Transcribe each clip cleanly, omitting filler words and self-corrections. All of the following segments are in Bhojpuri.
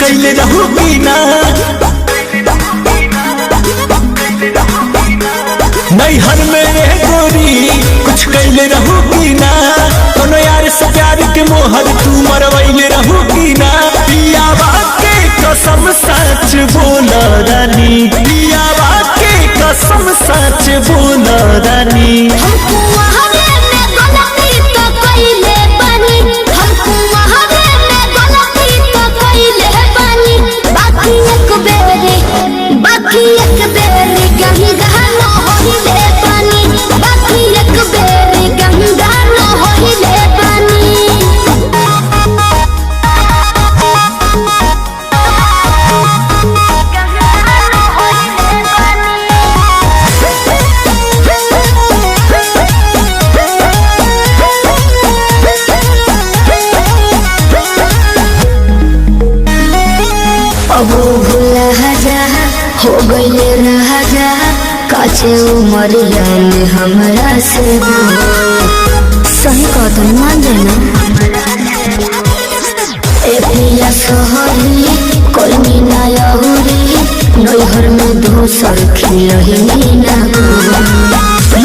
कैले रहू की ना नैहर में रे गोरी कुछ कैले रहू की ना कोनो यार से प्यार के मोहर तू मरवैले रहू की ना पियावा के कसम सच बोल रानी पियावा के कसम सच बोल रानी हमको वहावे में गलती तो कइले बानी हमको वहावे में गलती तो कइले बानी बाकी एक बेरी गंगा न होइले बानी बाकी एक बेरी गंगा न होइले बानी अब भूला जा हो गइले रह जा काचे उमरिया में हमरा से सही कदम मान जाना ए पिया सोहरी कोई ना यहुरी नैहर में दोसर खिलही ना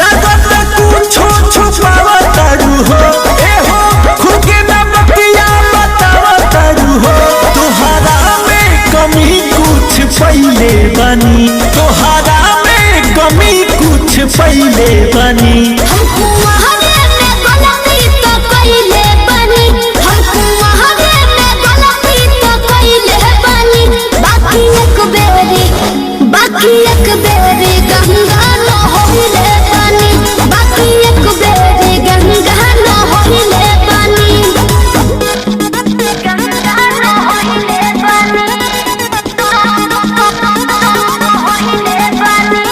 लगत कुछो छुपावतारू हो ए हो खुद के ना बतिया बतावतारू हो तोहरा में कमी कुछ पहिले बनी तोहरा में कमी कुछ पहिले बनी हमको वहावे में गलती तो कइले बानी हमको वहावे में गलती तो कइले बानी बाकी एक बेरी गंगा न होइले बानी बाकी एक बेरी गंगा न होइले बानी गंगा न होइले बानी होइले बानी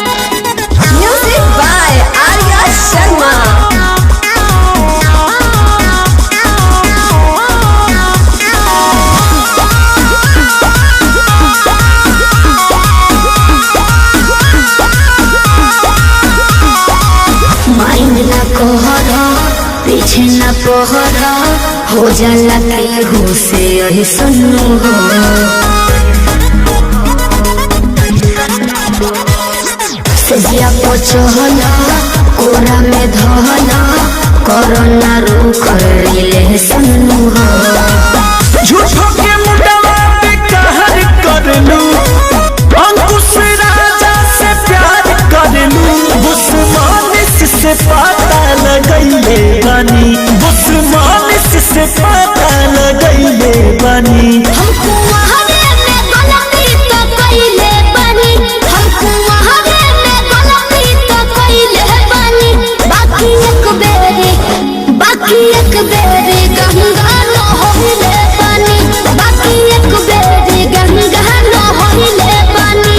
Music by Arya Sharma. Mind ना कोहरा पीछे ना पहरा हो जाला के हो से यही सुनो हो सजिया पचहला कोरा में धहला कोरोना रो कर ले सुनो हो झूठो के मुंडवा पे कहर करलू अंकुश राजा से प्यार करलू बुस्मानिस से पता लगैले बनी बुस्मानिस से पता लगैले बनी हमको वहावे में गलती तो कइले बानी हमको वहावे में गलती तो कइले बानी बाकी एक बेरी गंगा न होइले बानी बाकी एक बेरी गंगा न होइले बानी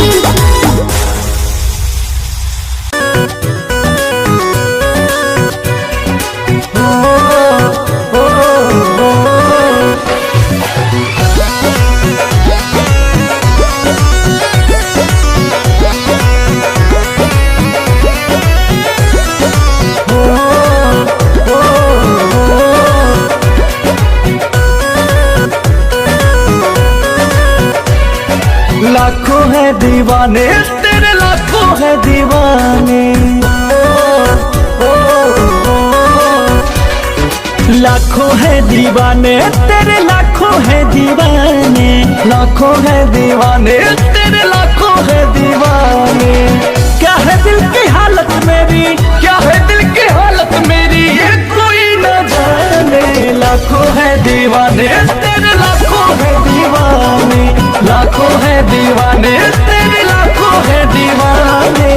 लाखों है दीवाने तेरे लाखों है दीवाने लाखों है दीवाने तेरे लाखों है दीवाने लाखों है दीवाने तेरे लाखों है दीवाने क्या है दिल की हालत मेरी क्या है दिल की हालत मेरी ये कोई न जाने लाखों है दीवाने तेरे लाखों है दीवाने लाखों है दीवाने तेरे लाखों है दीवाने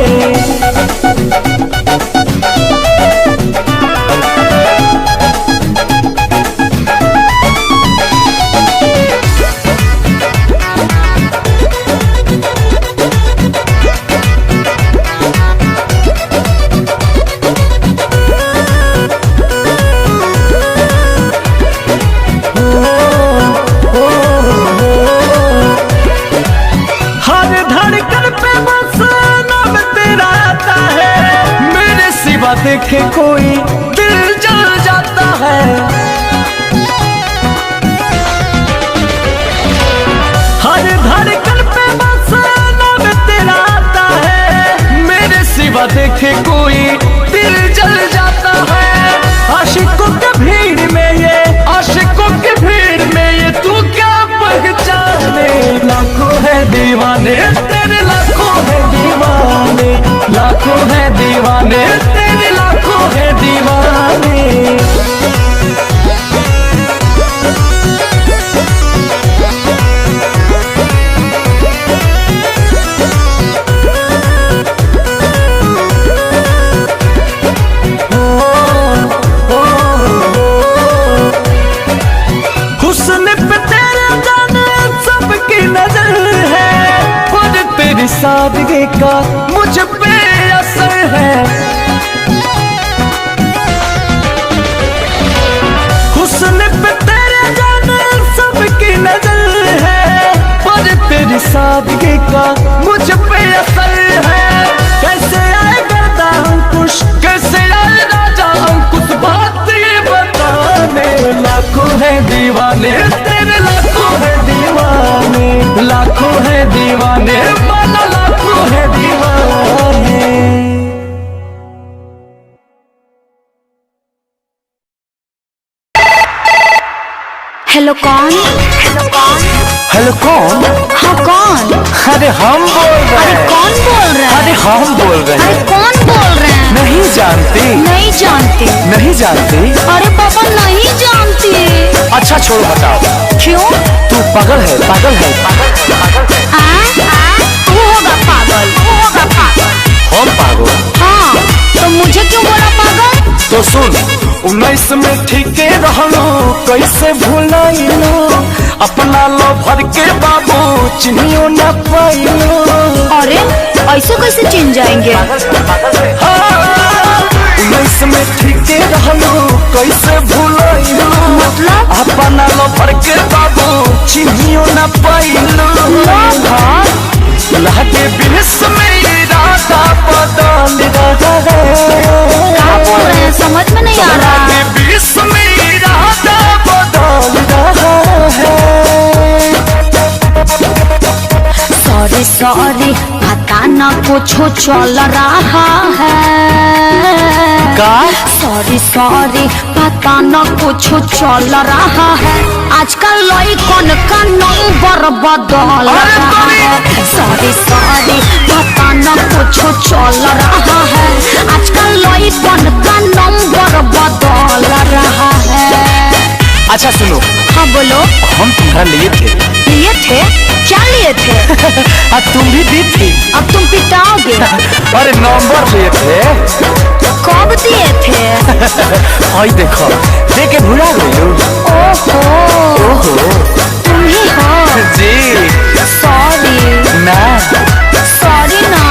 देखे कोई दिल जल जाता है। जलवा देखे कोई दिल जल जाता है। आशिकों के भीड़ में ये, आशिकों के भीड़ में ये तू क्या पहचाने। लाखों है दीवाने तेरे, लाखों है दीवाने, लाखों है दीवाने तेरे, लाखों है दीवाने। हुस्न पे तेरे जाने सबकी नजर है, और तेरी सादगी का मुझ पे असर है। हुस्न पे तेरे जाने सबकी नजर है, और तेरी सादगी का मुझ पे असर है। कैसे आए गर्दा अंकुश, कैसे आए राजा अंकुश, बात ये बताने। लाखों है दीवाने तेरे, लाखों है दीवाने, लाखों है दीवाने माना, लाखों है दीवाने। हेलो कौन? हेलो कौन? हाँ कौन? अरे हम बोल रहे अरे हैं। कौन बोल रहा है? अरे हम बोल रहे अरे हैं। कौन बोल रहे हैं? नहीं जानती? नहीं जानती। नहीं जानती? अरे पापा नहीं जानती। अच्छा छोड़ो बताओ, क्यों? तू पागल है, पागल है, पागल है। तू होगा पागल, तू होगा पागल। हम पागल? हाँ, तो मुझे क्यों बोला पागल? तो सुन, 19 में ठीके रहलो, कैसे भुलाइलो, अपना लो भर के बाबू चिन्हियो न पाइलो। अरे ऐसे कैसे चिन जाएंगे? 19 में ठीके रहलो, कैसे भुलाइलो, मतलब? अपना लो भर के बाबू चिन्हियो न पाइलो। लहके बिरस में इरादा बदल रहा है। क्या बोल रहे हैं, समझ में नहीं आ रहा। लहके बिरस में इरादा बदल रहा है। सॉरी सॉरी, पता ना कुछ चल रहा है। का? सॉरी सॉरी, पता न कुछ चल रहा है। आजकल लड़कन का नंबर बदल रहा है। सॉरी सॉरी, पता न कुछ चल रहा है। आजकल लड़कन का नंबर बदल रहा है। अच्छा सुनो। हाँ बोलो। हम तुम्हारा लिए थे। लिए थे? क्या लिए थे? तुम भी दी थी। अब तुम पिटाओगे। अरे नंबर लिए थे। कब दिए थे? आई देखो, दे के भुला गई। ओहो, तुम ही हो? जी। सॉरी। ना सॉरी ना।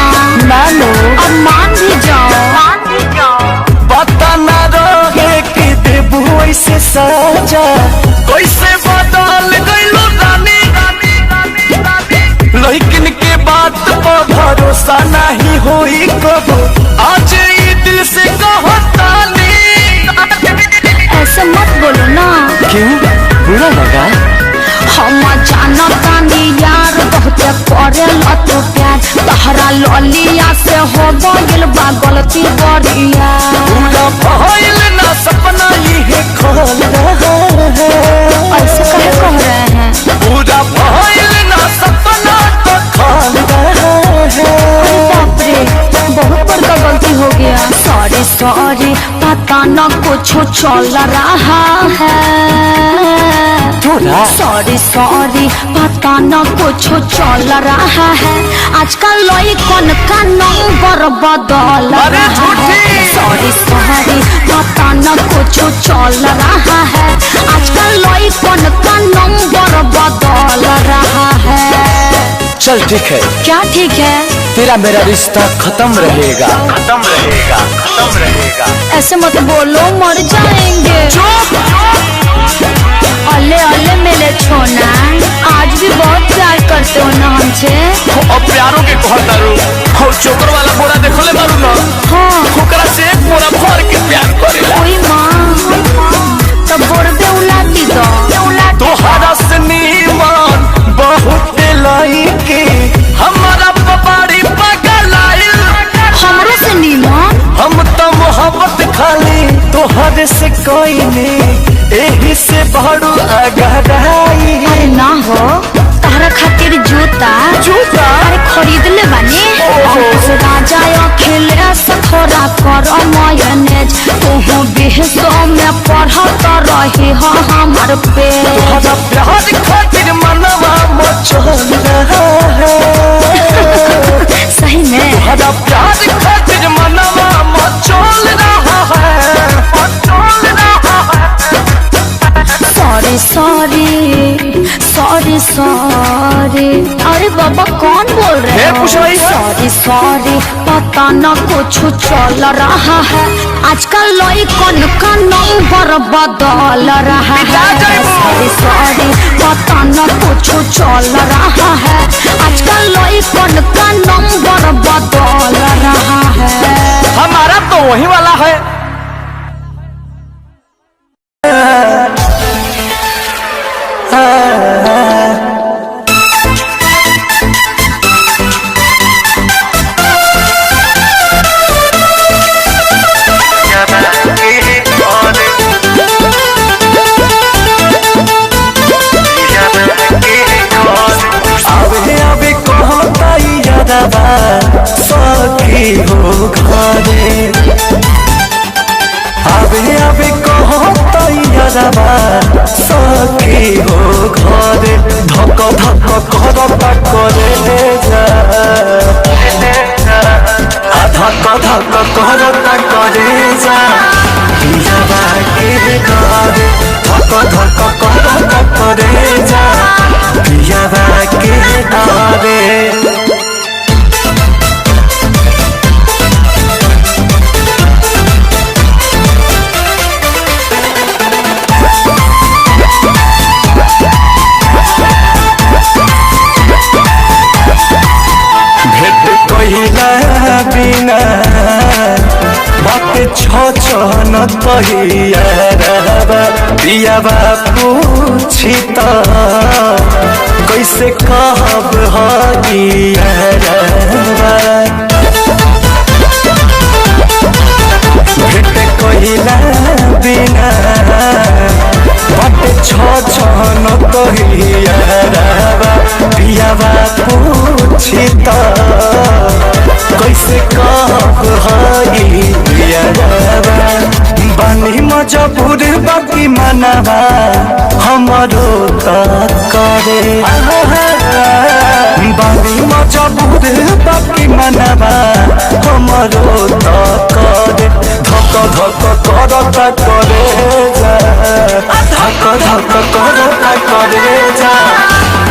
मानो। अब मान भी जाओ, मान भी जाओ। पता ना रहे कि देबू ऐसे सजा, कैसे बदल गइलो रानी। लेकिन के बात पर भरोसा नहीं होई कबो, आज ई दिल से कहतानी। ऐसे मत बोलो ना। क्यों, बुरा लगा? हम जानतानी यार, बहुत करेला तू प्यार। तहरा ललिया से हो गइल बा गलती बड़िया। पूरा भइल ना सपना ये खोल रहा है। ऐसे कहे कह रहे हैं? पूरा भइल ना सपना तो खोल रहा है। अरे बाप रे, बहुत बड़का गलती हो गया। सॉरी सॉरी, पता न कुछ चल रहा है। थोड़ा सॉरी सॉरी, पता न कुछ चल रहा है। आजकल लड़कन का नंबर बदल अरे रहा है। झूठी। सॉरी सॉरी, पता न कुछ चल रहा है। आजकल लड़कन का नंबर बदल रहा है। चल ठीक है। क्या ठीक है? तेरा मेरा रिश्ता खत्म रहेगा, खत्म रहेगा, खत्म रहेगा। ऐसे मत बोलो, मर जाएंगे। अले अले मेरे छोना, आज भी बहुत प्यार करते हो ना हमसे। अब प्यारों के कहता रू, और चोकर वाला बोरा देखले बारू ना। हाँ, ओकरा से एक बोरा भर के प्यार करेला। कोई माँ तब बोरबे उलाती दो। तोहरा से नीमन बहुत लाई के, हमारा पबाड़ी पगलाइल। हमरो से प्यार से कोई नहीं एही से बड़ू अगराई। अरे ना हो तारा खातिर जूता जूता अरे खरीद ले बानी। अंकुश राजा अखिलेश थोड़ा कर मैनेज तू बिहसो में पढ़त रही हो हमर पे। तुम्हारा प्यार खातिर मनवा मचल रहा है। सही में तुम्हारा प्यार खातिर मनवा मचल रहा है, मचल रहा है। Sorry sorry sorry sorry. अरे बाबा कौन बोल रहे हो? सॉरी सॉरी पता न कुछ चल रहा है आजकल लड़कन का नंबर बदल रहा है। सॉरी सॉरी पता न कुछ चल रहा है आजकल लड़कन का नंबर बदल रहा है। हमारा तो वही वाला है। सखी हो घरे आबे कहो तैयारबा सखी हो घरे धक धक करता करे जा धक धक करता करे जा पियाबा के घरे धक धक करता करे जा पियाबा के घरे। बिना बात छन पियाबा पूछी त कैसे कहब भेट कहिला बिना बात छन पियाबा पूछी त कैसे कहब बानी मजबूर बाकी मनवा हमरो त करे बानी मजबूर बाकी मनवा हमरो त करे धक धक करता करे जा धक धक करता करे जा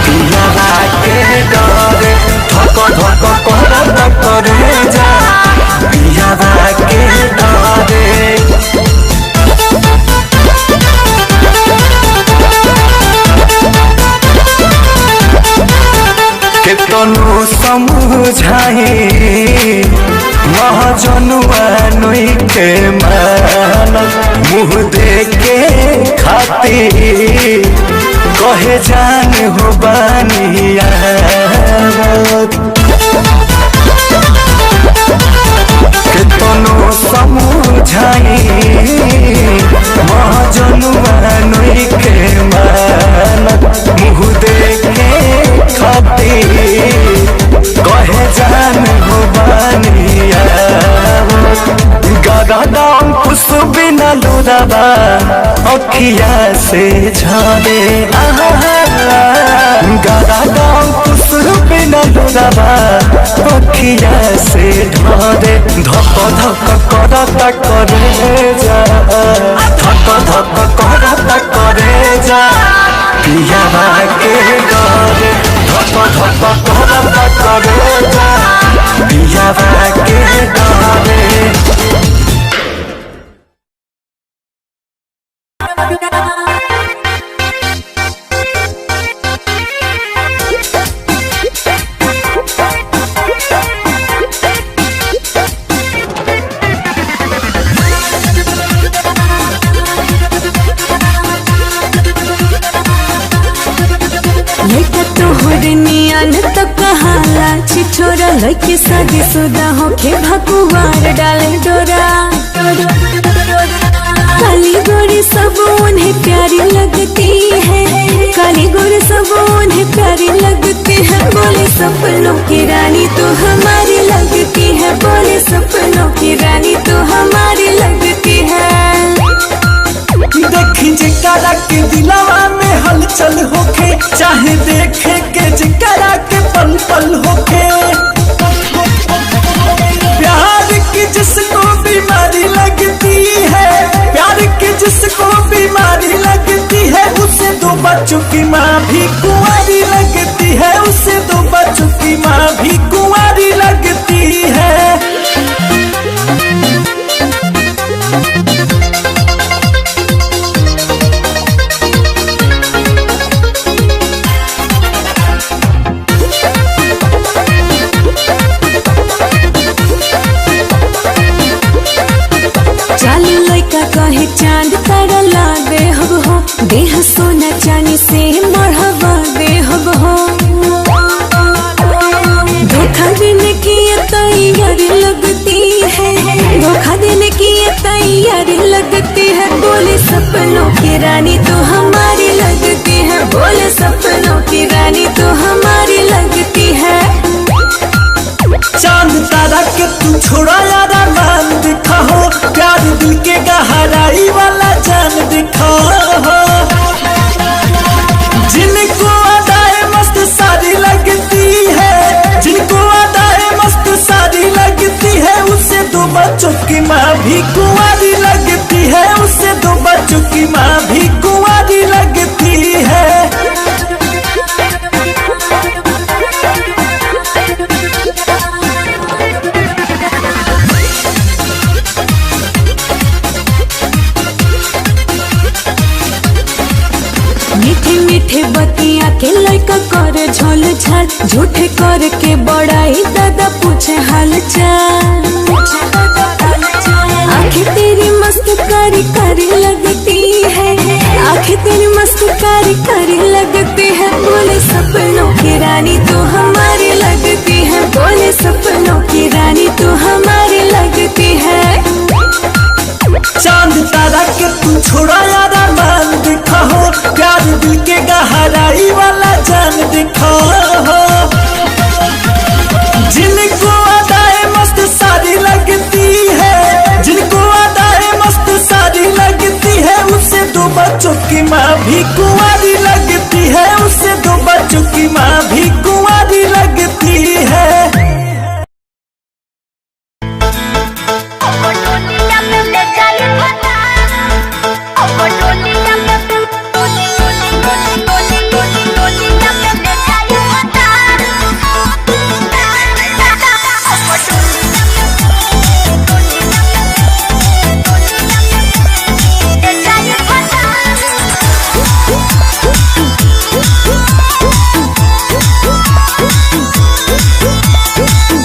पियाबा के डरे धक धक करता करे जा पियाबा के डरे। केतनो समझाए महाजनुआ नई के मान मुँह देके खातिर कहे जान हो बानिया केतनो समझाए महाजनुआ नई के मान मुँह देके खातिर कहे जान हो बानिया गदाम खुश बिना लुदाबा अखिया से झरे गदाम खुश बिना लुदाबा अखिया से ढरे धक धक करता करे जा धक धक करता करे जा पियाबा के डरे धक धक करता करे जा पियाबा के डरे। तो कहाला छिछोरा लड़के शादी शुदा होके भगवान डाले डोरा काली लगती है, काली गोर सब उन्हें प्यारी लगती है। बोले सपनों की रानी तो हमारी लगती है, बोले सपनों की रानी तो हमारी लगती है। देखी जिकरा के दिलवा में हलचल होके, चाहे देखे के जिकरा के पल पल होके। प्यार की जिसको बीमारी लगती है, प्यार की जिसको बीमारी लगती है, उसे दो बच्चों की माँ भी कुंवारी लगती है, उसे दो बच्चों की माँ भी कुंवारी लगती है। चालू लड़का कहे चांद तारा लागे हब हो, देह सोना चांदी से मढ़वा दे हब हो। धोखा देने की ये तैयारी लगती है, धोखा देने की ये तैयारी लगती है। बोले सपनों की रानी तो हमारी लगती है, बोले सपनों की रानी तो हमारी लगती है। चांद तारा के तू छोड़ा यारा मान दिखा हो, प्यार दिल के गहराई वाला जान दिखा हो। जिनको अदाए मस्त सारी लगती है, जिनको अदाए मस्त सारी लगती है, उससे दो बच्चों की माँ भी कुंवारी लगती है, उससे दो बच्चों की माँ भी कुंवारी लगती है। मीठे मीठे बतिया के लड़का करे झोल झाल, झूठे कर के बड़ाई दादा पूछे हाल चाल। आंखें तेरी मस्त कारी कारी लगती है, आंखें तेरी मस्त कारी कारी लगती है। बोले सपनों की रानी तो हमारी लगती है, बोले सपनों की रानी तो हमारी लगती है। चांद तारा के तू छोड़ा यारा मान दिखा हो, प्यार दिल के गहराई वाला जान दिखा हो। जिनको अदाए मस्त सारी लगती है, जिनको अदाए मस्त सारी लगती है, उससे दो बच्चों की माँ भी कुंवारी लगती है, उससे दो बच्चों की माँ भी कुंवारी लगती है।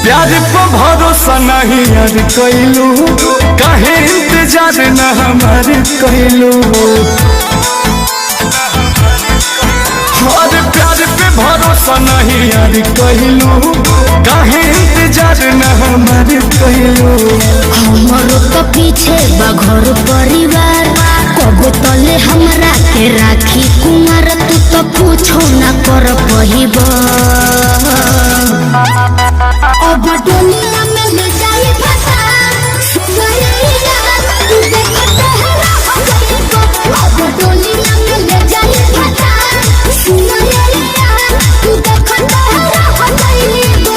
प्यार को भरोसा नहीं यार कैलू, काहे इंतजार न हमार कैलू। और प्यार पे भरोसा नहीं यार कैलू, काहे इंतजार न हमार कैलू। हमरो तो पीछे बघर परिवार, कबो तले हमरा के राखी कुमार, तू तो पूछो ना कर पहिब। अब दुनिया में ले जाई फसा, सुगरिया तू देखते है हो जाइबो। अब दुनिया में ले जाई फसा, सुगरिया तू देखते है हो जाइबो।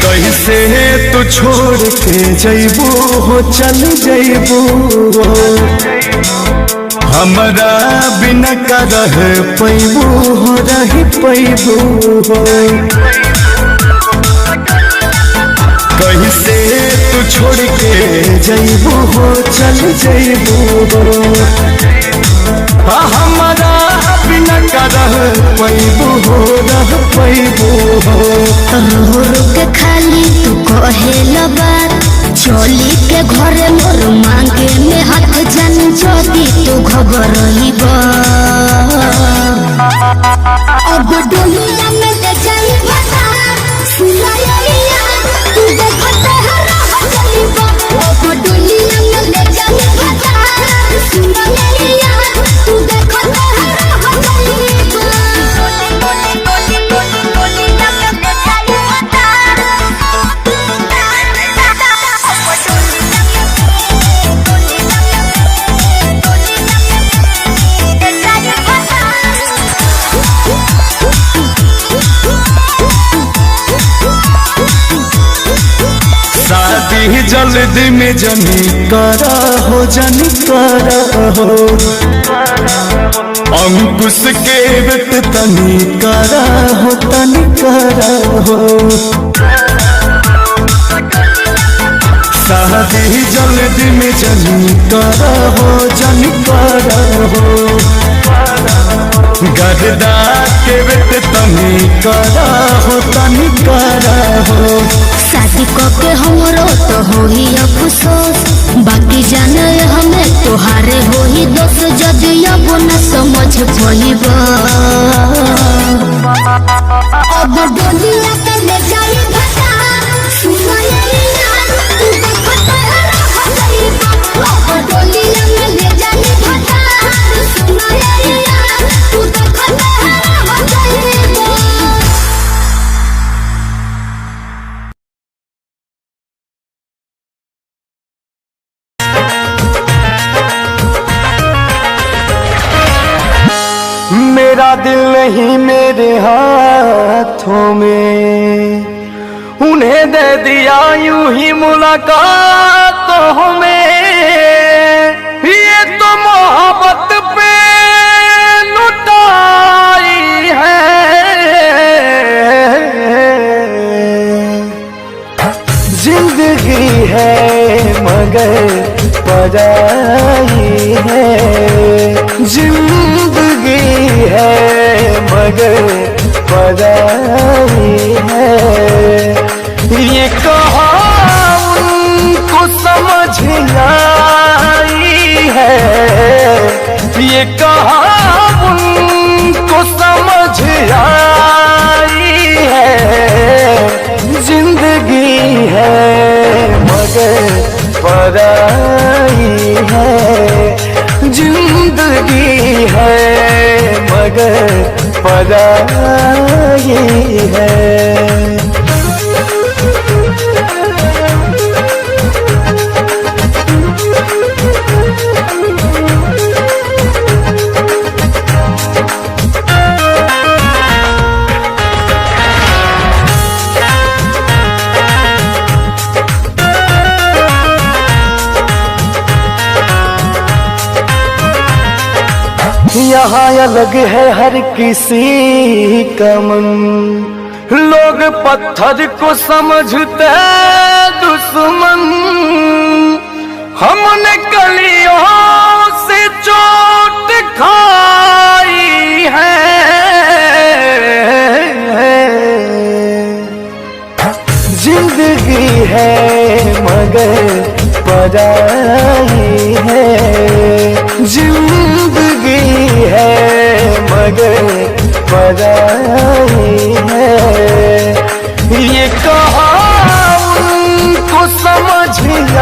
कैसे तू छोड़ के जैबू हो, चल जैबू हमरा बिना का रह पैबू हो, रह पैबू हो। कैसे तू छोड़ के जैबू हो, चल जैबू हमारा बिना का रह पैबू हो, रह पैबू हो। रो रो के खाली तू कहेला बात, चोली के घरे मोर मांगे में हाथ जन जोदी तू घबरइब अब डोलिया में ले जाई बता सुनाइया तू देखत रह जाइब अब डोलिया में ले जाई बता सुनाइया तू देखत रह जाइब शादी जल्दी में जनी करा हो जनी करा हो अंकुश के बेट तनी करा हो तनी करा हो शादी जल्दी में जनी करा हो जनी करा हो गरदा के बेट तनी करा हो तनी करा हो शादी के हमरो तो होही अफसोस बाकी जाने हमें तोहारे होही दोस्त जदि अब न समझ पाइब अब डोलिया के ले जाई बता सुनाइया तू देखत रह जाइब अब डोलिया में ले जाई बता सुनाइया तू देखत रह जाइब। मेरा दिल नहीं मेरे हाथों में उन्हें दे दिया यूं ही मुलाकातों में ये तो मोहब्बत पे लुटाई है जिंदगी है मगर पराई है जिंदगी है मगर पराई है ये कहा उनको समझ आई है ये कहा उनको समझ आई है जिंदगी है मगर पराई है जिंदगी है मगर पराई है। यहाँ अलग है हर किसी का मन लोग पत्थर को समझते दुश्मन हमने कलियों से चोट खाई है जिंदगी है मगर पराई है जिंदगी है मगर पराई है ये कहा उनको समझ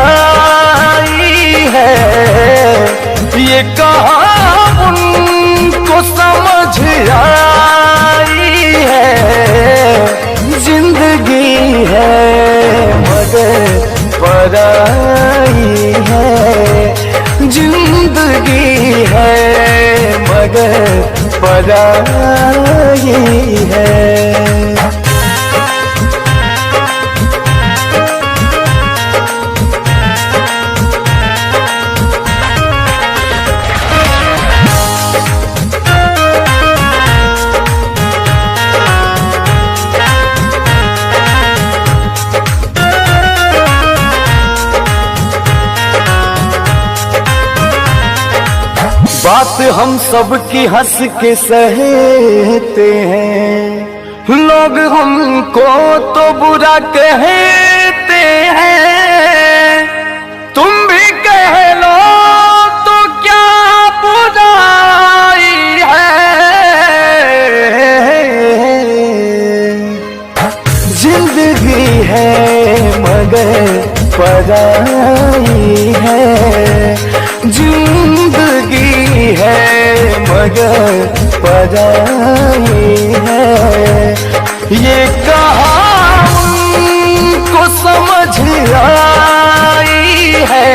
आई है ये कहा उनको समझ आई है जिंदगी है मगर पराई है जिंदगी है मगर पराई है। बात हम सब की हंस के सहते हैं लोग हमको तो बुरा कहते हैं है मगर पराई है, जिंदगी है मगर पराई है। ये कहाँ उनको समझ आई है,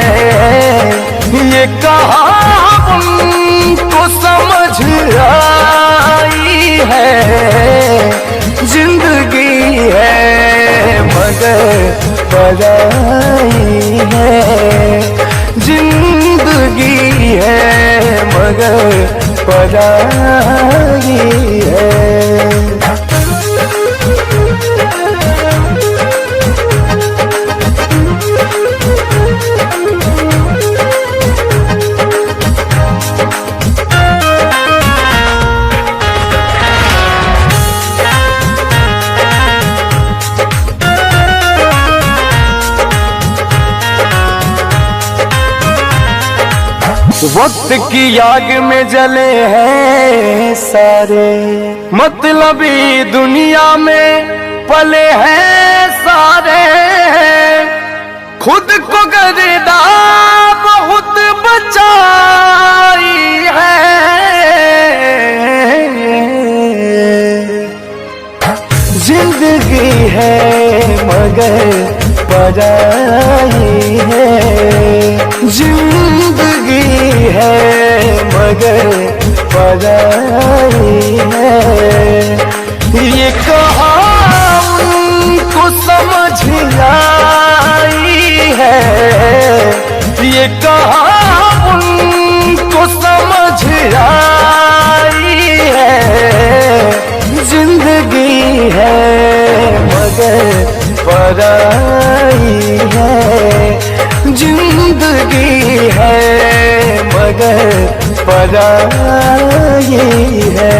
ये कहाँ उनको समझ आई है, जिंदगी है मगर पराई है, जिंदगी है मगर पराई है। वक्त की आग में जले हैं सारे, मतलबी दुनिया में पले हैं सारे, खुद को गर्दा बहुत बचाई है, जिंदगी है मगर पराई है, जिंदगी है मगर पराई है। ये कहाँ उनको समझ आई है, ये कहाँ उनको समझ आई है, जिंदगी है मगर पराई है, जिंदगी है मगर पराई है।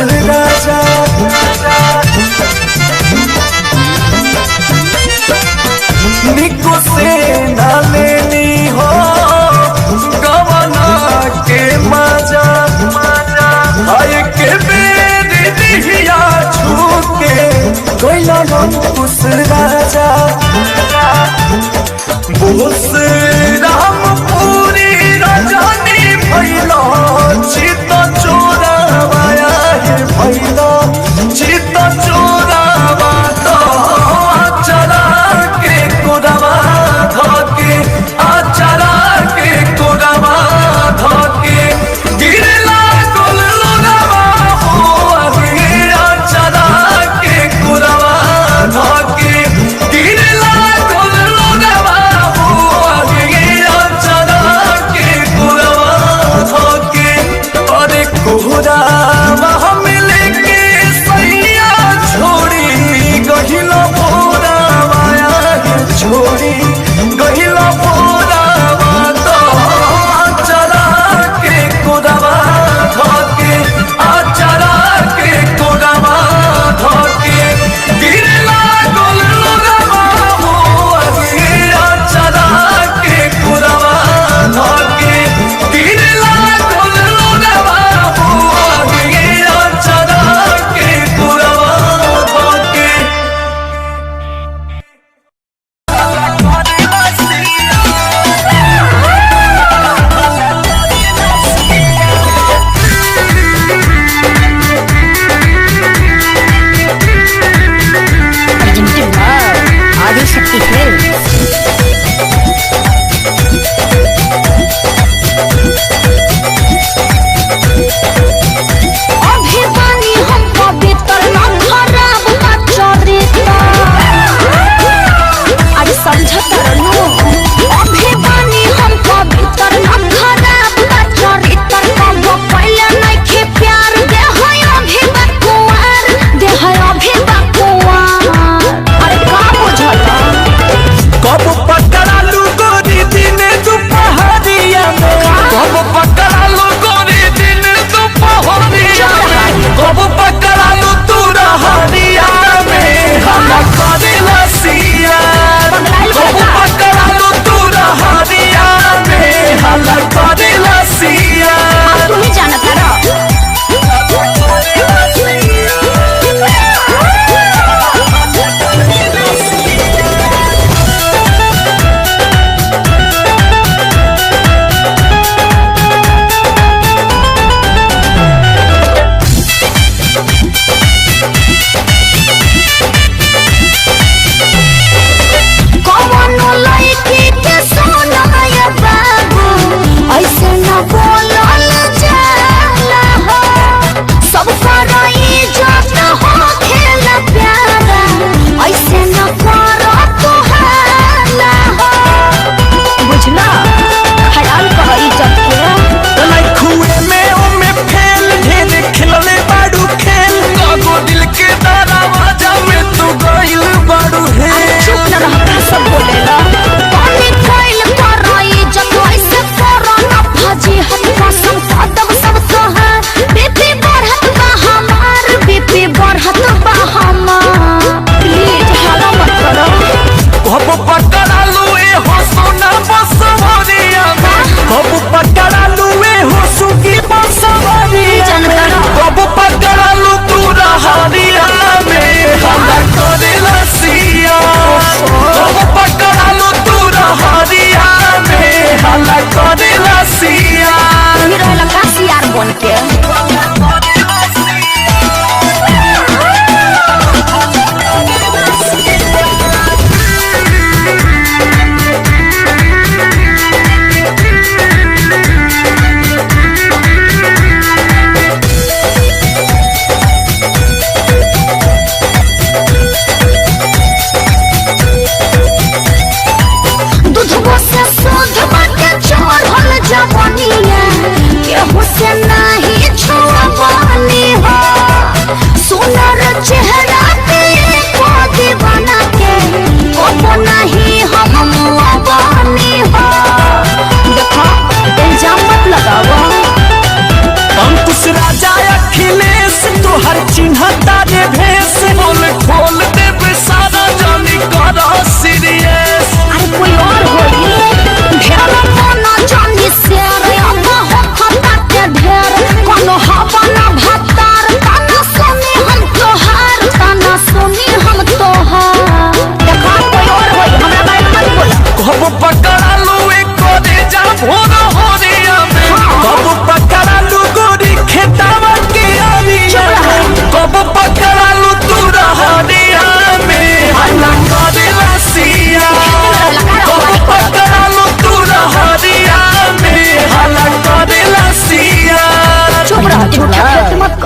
राजा। निको से ना लेनी हो गवना के मजा, आए के बेरी दिहिया छूके कोइला कुछ राजा। बोस राम पूरी रजनी भैलो चित चोरावाया है भैलो चित चोरावा तो आचरा के कोरावा धके आचरा के कोरावा धके गिरला गोल लोरावा हो अगे आचरा के कोरावा धके गिरला गोल लोरावा हो अगे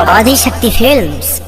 करो। आदिशक्ति फिल्म्स।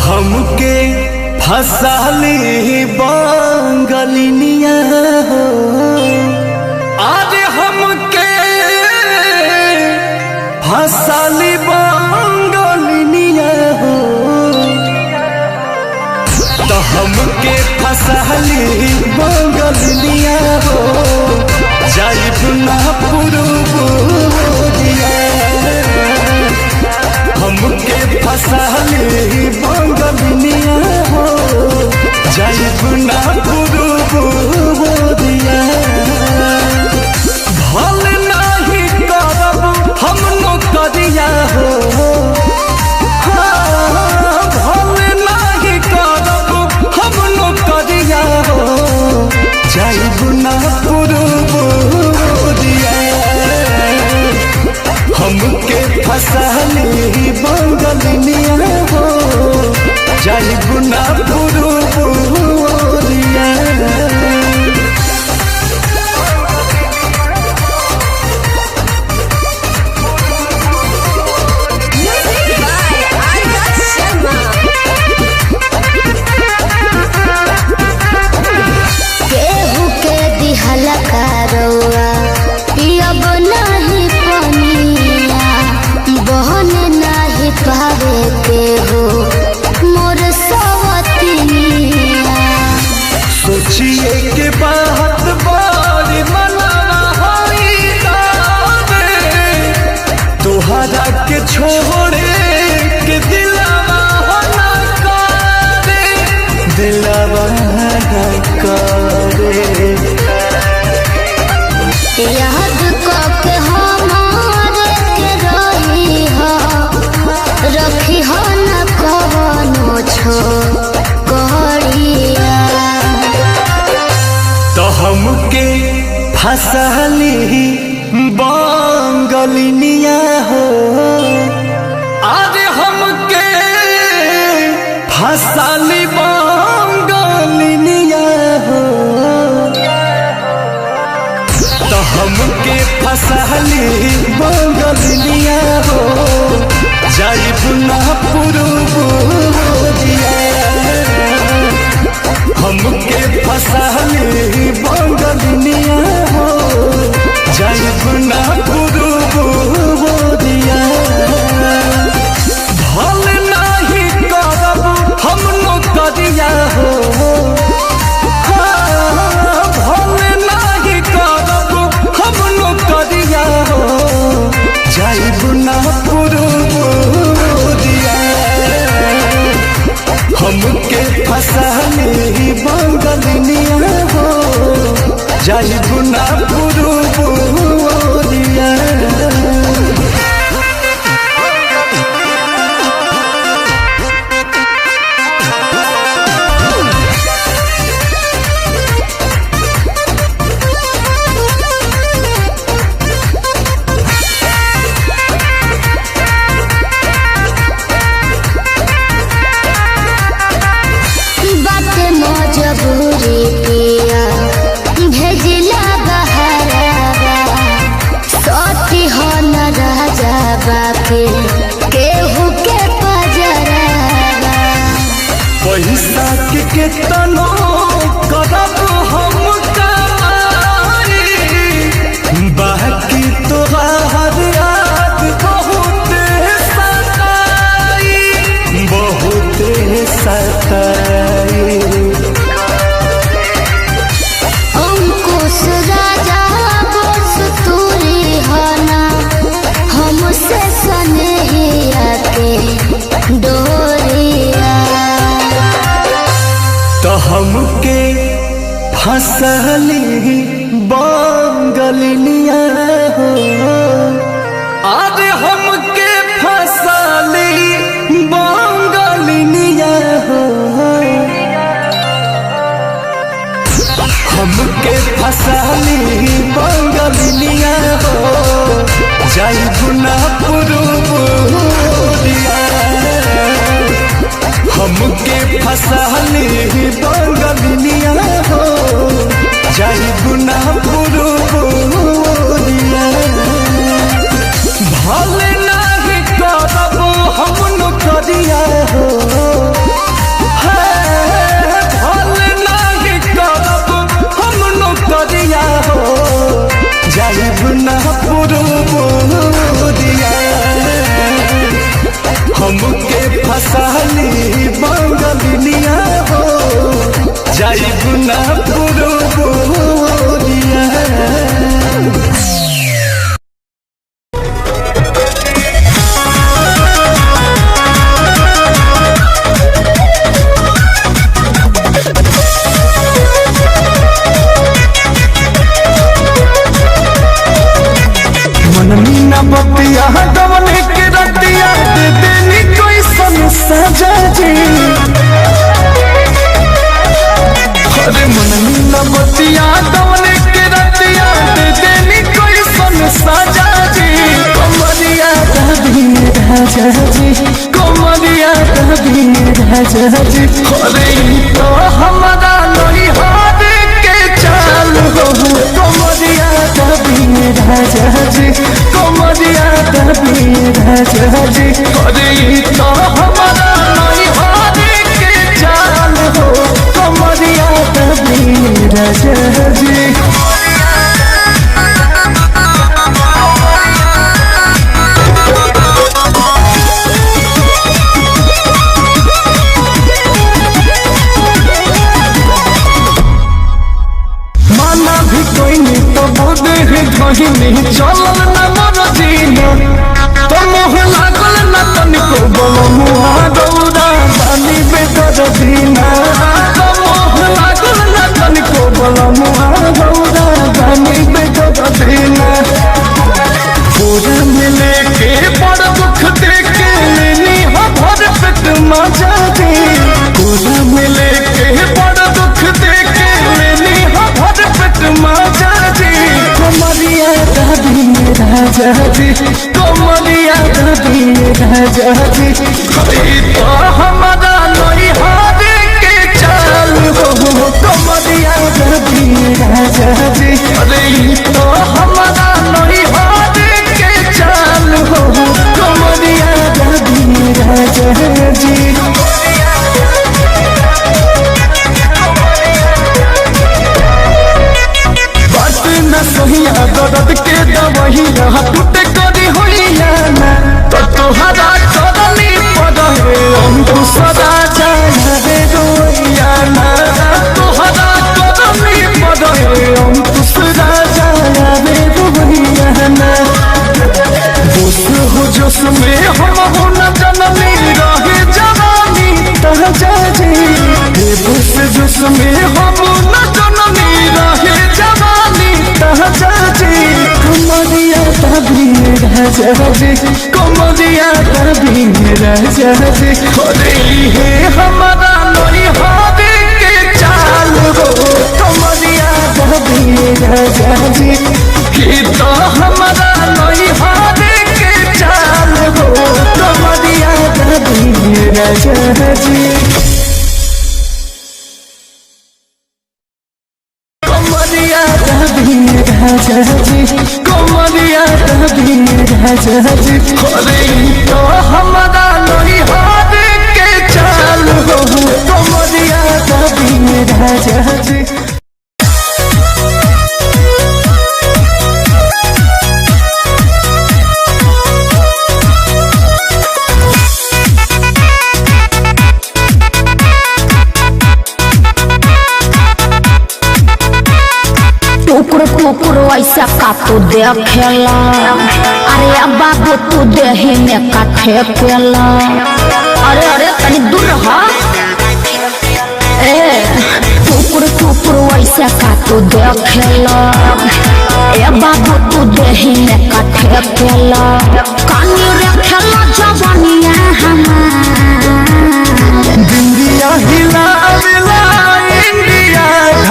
हमके फसाली बांगलिनिया हो, आज हमके फसाली बांगलिनिया हो, तो हमके फसाली बांगलिनिया हो, जाइब ना पुरुबुदिया हमके फसाली बांगलिनिया हो, जाइब ना पुरुबुदिया भल नहीं करब हम नौकरिया हो, भल नहीं करब हम नौकरिया हो, जाइब ना पुरुबुदिया हमके फसाली बांगलिनिया हो, जाइब ना पुरुबुदिया केहू के दिहल करौआ पियब नहीं पनिया, बहन नहीं पावे केहू मोर सवतिनिया। सोचिए के बात बारी मनाना होई तारे, तोहरा के छोड़े के दिलवा ना करे, दिलवा ना करे। याद करके हमारे के रही हो, रखी हो न कवनो छोकरिया। तो हमके फसाली बांगलिनिया हो, आज हमके फसाली बांगलिनिया हो, तो हमके फसाली बांगलिनिया हो, जाइब ना पुरुबुदिया हमके फसाली बांगलिनिया हो, जाइब ना पुरुबुदिया भल नहीं करब हम नौकरिया हो, भल नहीं करब हम नौकरिया हो, जाइब ना पुरुबुदिया हमके फसाली बांगलिनिया हमके फसली बंगलिया हो अरे हमके फसली बंगलिया हो हमके फसली बंगलिया हो जाई गुना पुरुबुरिया हमके फसली बंगलिया हो जाई गुना पुरुबुरिया भले नहीं करब हम नौकरिया हो भले नहीं करब हम नौकरिया हो जाई गुना पुरुबुरिया हमके फसली बंगलिया हो जाई गुना पुरुबुरिया मनमीना बतिया गवने के रतिया दे देनी कोई सन सजा जी अरे मनमीना बतिया गवने के रतिया दे देनी कोई सन सजा जी कमरिया दबी राजा जी कमरिया दबी राजा जी अरे तो हमारा लोही हाथ के चाल हो कमरिया दबी राजा जी कमरिया दबी राजा जी अरे तो हमारा नहीं हाथ के चाल हो कमरिया दबी राजा जी माना भी कोई नहीं तो बोले है कहीं चलल न मर जीना तो मोह लागल न तनिको बोलो मुहा दौड़ा बानी बेदर दीना तो मोह लागल न तनिको बोलो मुहा दौड़ा बानी बेदर दीना पूरा मिले के बड़ दुख देके लेनी हो भर पेट मजा दी पूरा मिले के बड़ दुख देके लेनी हो भर पेट मजा दी कमरिया दबी राजा जी कमरिया दबी राजा जी तो हमारा नहीं हाथ के चाल हो कमरिया दबी राजा जी अरे तो हमारा नहीं हाथ के चाल हो कमरिया दबी राजा जी सोहिया दर्द के दवहिया टूटे करी होइया ना तो तोहरा चरनी पड़े हमको सदा जाना रे रोइया ना तोहरा चरनी पड़े हमको सदा जाना रे रोइया ना जोश हो जोश में हम हो न जननी रहे जवानी तह जाजी जोश जोश में हम न जननी रहे जवानी जाजी कमरिया दबी राजा जी कमरिया दबी राजा जी अरे हे हमारा नहीं हाथ के चाल हो कमरिया दबी राजा जी कि तो हमारा नहीं हाथ के चाल हो कमरिया दबी राजा जी कमरिया दबी राजा जी कमरिया दबी राजा जी अरे तो हमारा नहीं हाथ के चाल हो कमरिया दबी राजा जी टुकड़ टुकड़ ऐसा का तू देखेला अरे बाबू तू देहे में का ठेकेला अरे अरे तनी दूर रहा ए तू देखेला ए बाबू तू देही में काठे पेला कानी रखेला जवानिया हमार बिंदिया हिला मिला इंडिया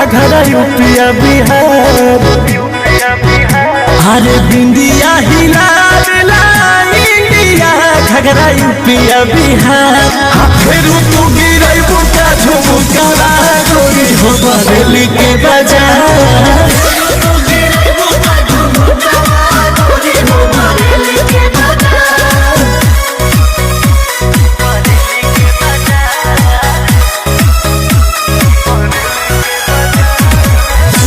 घघरा यूपिया बिहार अरे बिंदिया हिला मिला इंडिया घघरा यूपिया बिहार फिर तू गिरई बुका झुमका गोरी हो बदली के बाजार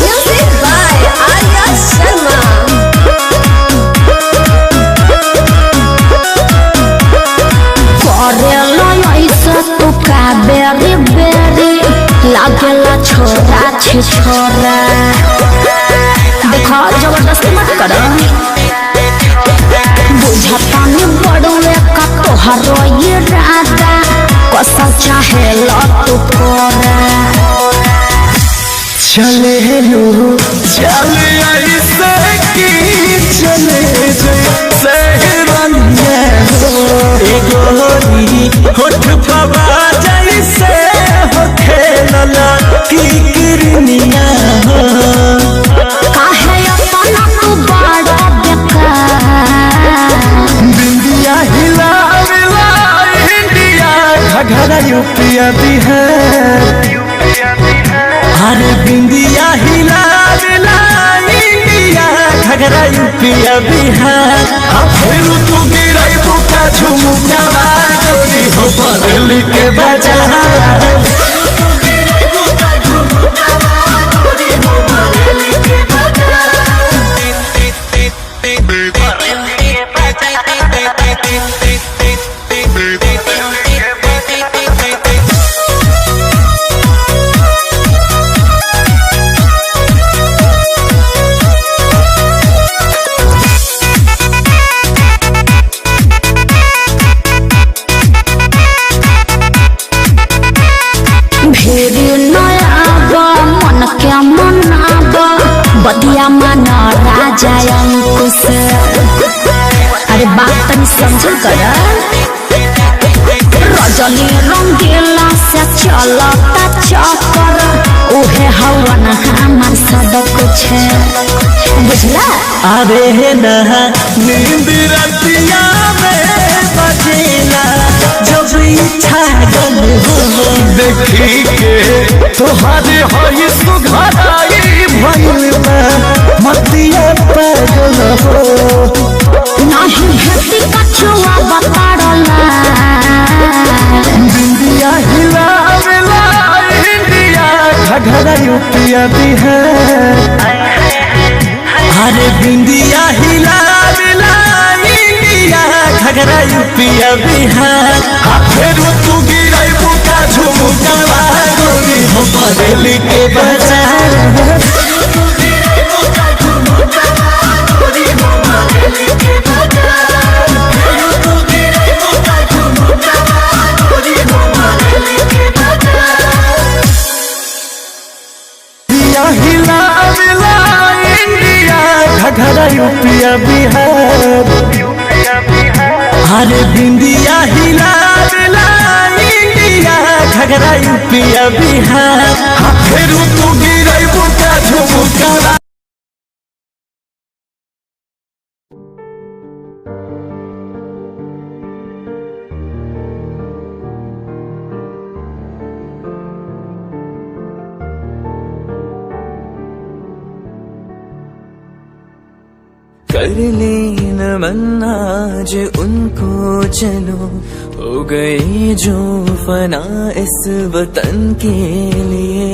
Music by Arya Sharma. करेला ऐसा तू का बेरी बेरी लागेला छोरा छी छोरा देखा जबरदस्ती मत करो बुझता नहीं बड़ुए का तोहरो ये राधा कसा चाहे लो तू कोरा चले लो चले ऐसे की चले सहरनिया हो गोरी होठ पवा जैसे हो खेलला की किरनिया हो काहे अपना तू बड़ा बेकार बिंदिया हिला मिला इंडिया घघरा यूपिया बिहार अरे बिंदिया हिला मिला इंडिया घघरा यूपिया बिहार फिर तू गिरई बुका झुमका गोरी हो बदली के बाजार भेरी नयाबा मन के मनाबा बदिया मन राजा अंकुश अरे बात तनी समझ कर रजनी रंगीला से चलता चक्कर उहे हवन हमार सब कुछ बुझला अरे नहा नींद रतिया में बजेला जब इच्छा गल हो देखी के तोहारे होई सुघराई भइल मतिया पागल हो नहीं भेटी कछुआ बताड़ला बिंदिया हिला मिला इंडिया घघरा यूपिया बिहार अरे बिंदिया हिला मिला इंडिया घघरा यूपिया बिहार फिर तू गिरई बुका झुमका गोरी हो बदली के बाजार हिला मिला इंडिया घघरा यूपिया बिहार अरे बिंदिया हिला मिला इंडिया घघरा यूपिया बिहार फिर तू गिरई बुका झुमका कर लेना मन आज उनको चलो हो गए जो फना इस वतन के लिए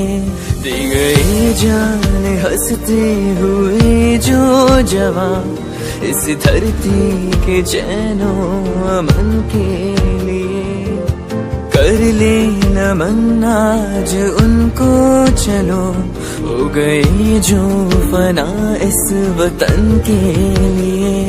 दी गई जान हंसते हुए जो जवान इस धरती के चैनो अमन के लिए कर लेना मन आज उनको चलो हो गए जो फना इस वतन के लिए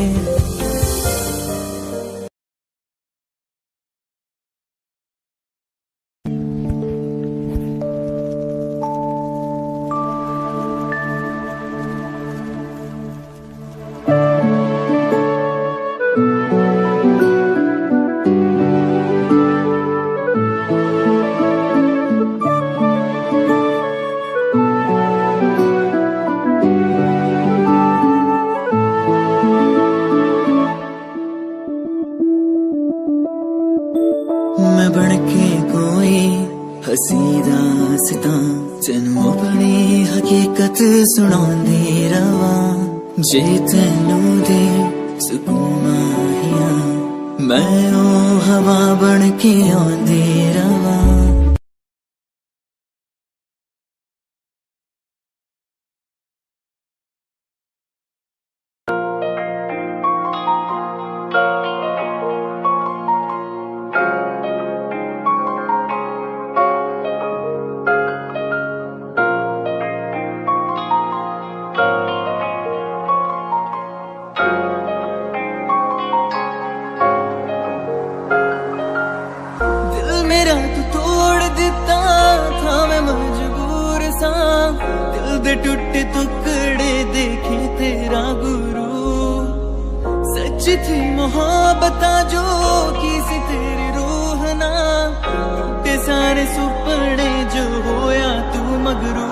हकीकत सुनांदी रवा जे तेनू दे सुकून माहिया मैं ओ हवा बन के आंदी रवा। मेरा तू तोड़ दिता था मैं मजबूर सा दिल दे टूटे टुकड़े देखे तेरा गुरु सच थी मोहब्बत जो की सी तेरी रूह ना टूटे सारे सुपने जो होया तू मगरू।